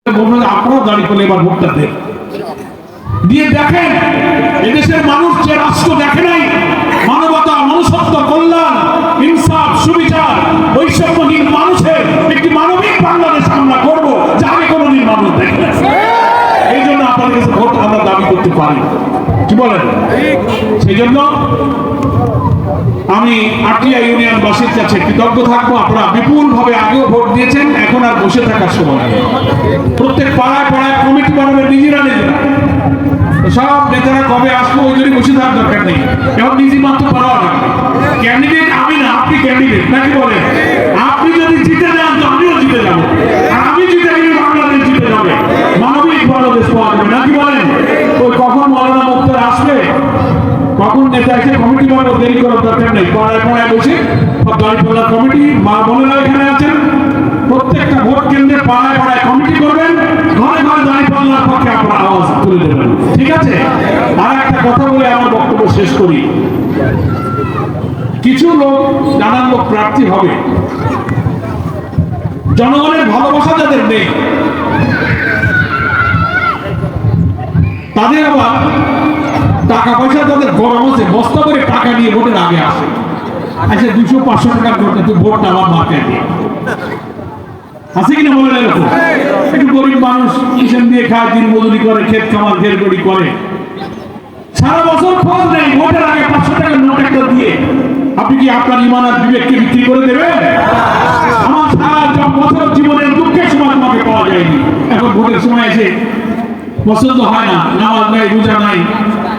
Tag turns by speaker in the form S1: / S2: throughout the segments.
S1: আপনারাও দাঁড়ি করলে এবার ভোটটা দেন, দিয়ে দেখেন এদেশের মানুষ যে রাষ্ট্র দেখে নাই, মানবতা, মনুষ্যত্ব, কল্যাণ, ইনসাফ, সুবিচার, বৈষম্যহীন মানুষের একটি মানবিক বাংলাদেশ আমরা করবো, যা আগে কোনোদিন মানুষ দেখে না। এই জন্য আপনাদের কাছে ভোট আমরা দাবি করতে পারি, কি বলেন? সেই জন্য আমি আটলিয়া ইউনিয়নবাসীর কাছে কৃতজ্ঞ থাকবো। আপনারা বিপুল ভাবে আগেও ভোট দিয়েছেন, এখন আর বসে থাকার সময় নেই। প্রত্যেক পাড়ায় পাড়ায় কমিটি বানাবে নিজেরা। সব নেতারা কবে আসবো ওই জন্য বসে থাকার দরকার নেই, এখন নিজে মাত্র পাওয়া লাগবে। ক্যান্ডিডেট আমি না, আপনি ক্যান্ডিডেট নাকি বলেন? আপনি যদি জিতে যান তো আমিও জিতে যাবো, আর আমি জিতে গেলে বাংলাদেশ জিতে যাবে, মানবিক বাংলাদেশ পাওয়া যাবে, নাকি বলেন? ওই কখন মৌলানা মুক্তার আসবে, কখন নেতা এসে কমিটি বানাবো, দেরি করার দরকার নেই। পাড়ায় পাড়ায় বসে দাঁড়িপাল্লা কমিটি, মা বোনেরা এখানে আছেন, প্রত্যেকটা ভোট কেন্দ্রে পাড়ায় পাড়ায় কমিটি করবেন, ঘরে ঘরে দাঁড়িপাল্লার পক্ষে আপনারা আওয়াজ তুলে দেবেন, ঠিক আছে? আর একটা কথা বলে আমার বক্তব্য শেষ করি। কিছু লোক, নানান লোক প্রার্থী হবে, জনগণের ভালোবাসা যাদের নেই, তাদের আবার টাকা পয়সা তাদের গরম আছে, বস্তা করে টাকা নিয়ে ভোটের আগে আসে। আচ্ছা 200-500 টাকার ভোটে তুই ভোট আমার মার্কেট দিয়ে আছে কিনা বলে? এরকম একটু গরিব মানুষ কিষেন দিয়ে খায়, দিন মজুরি করে, ক্ষেত খামার ঘেরগড়ি করে, সারা বছর খোঁজ নেই, ভোটের আগে 500 টাকার নোট একটা দিয়ে আপনি কি আপনার ইমান আর বিবেককে বিক্রি করে দেবেন? আমার সারা বছর জীবনের দুঃখের সময় তোমাকে পাওয়া যায়নি, এখন ভোটের সময় এসে পছন্দ হয় না, নামাজ নাই, রোজা নাই,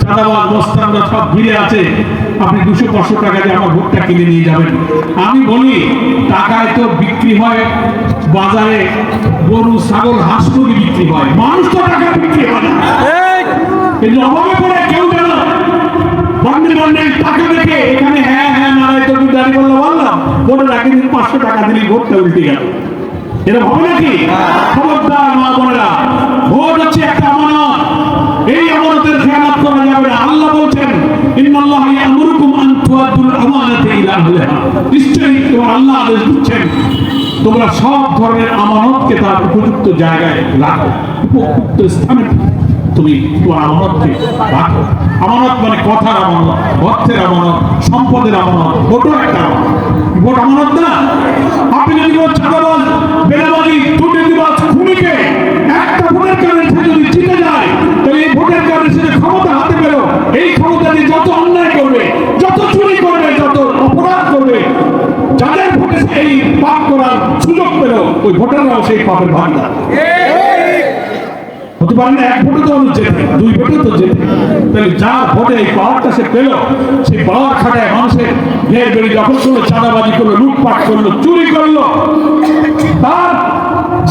S1: চাঁদাবাজ বস্তানরা সব ঘিরে আছে, আপনি 200-500 টাকা দিয়ে আমার ভোটটা কিনে নিয়ে যাবেন। আমি বলি টাকায় তো বিক্রি হয় বাজারে, গরু, ছাগল, হাঁস মুরগি বিক্রি হয়, মানুষ তো টাকা বিক্রি হয় না। কিন্তু অভাবে পড়ে কেউ যেন বন্ডেল বন্ডেল টাকা দেখে এখানে হ্যাঁ হ্যাঁ নারায় তো দাঁড়ি বললো বললাম, ভোটের আগে দিন 500 টাকা দিলেই ভোটটা উল্টে গেল, এটা হবে নাকি? খবরদার মা বোনেরা, ভোট হচ্ছে একটা আমানত, এই আমানতের খেয়ানত করা যাবে না। আল্লাহ বলছেন ইন্নাল্লাহা ইয়া'মুরুকুম আন তুআদ্দুল আমানাতি ইলা আহলিহা, নিশ্চয়ই আল্লাহ আদেশ দিচ্ছেন তোমরা সব ধরনের আমানতকে তার উপযুক্ত জায়গায় রাখো, উপযুক্ত স্থানে তুমি তোমার আমানতকে রাখো। আমানত মানে কথার আমানত, অর্থের আমানত, সম্পদের আমানত, ভোটও একটা আমানত। ভোট আমানত না? আপনি যদি কোনো চাঁদাবাজ, বেনামাজি, দুর্নীতিবাজ, খুনিকে একটা ভোটের কারণে সে যদি জিতে যায়, তাহলে এই ভোটের কারণে সে যে ক্ষমতা হাতে পেল, এই ক্ষমতা দিয়ে যত অন্যায় করবে, যত চুরি করবে, যত অপরাধ করবে, যাদের ভোটে এই পাপ করার সুযোগ পেল, ওই ভোটাররাও সেই পাপের ভাগিদার হতে পারে না। এক ভোটে তো যেতে, 2 ভোটে তো যেতে, তাহলে যার ভোটে এই পাওয়ারটা সে পেল, সেই পাওয়ার খাটায় মানুষের ঘের বেড়ে দখল করলো, চাঁদাবাজি করলো, লুটপাট করলো, চুরি করলো, তার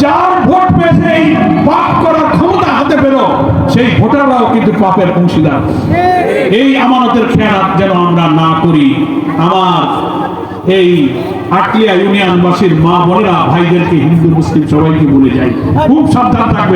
S1: যার ভোট পেয়েছে এই পাপ করার ক্ষমতা হাতে পেল, সেই ভোটাররাও কিন্তু পাপের অংশীদার। এই আমানতের খেয়ানত যেন আমরা না করি। আমার এই আটলিয়া ইউনিয়নবাসীর মা বোনেরা, ভাইদেরকে, হিন্দু মুসলিম সবাইকে বলে যাই, খুব সাবধান থাকবে।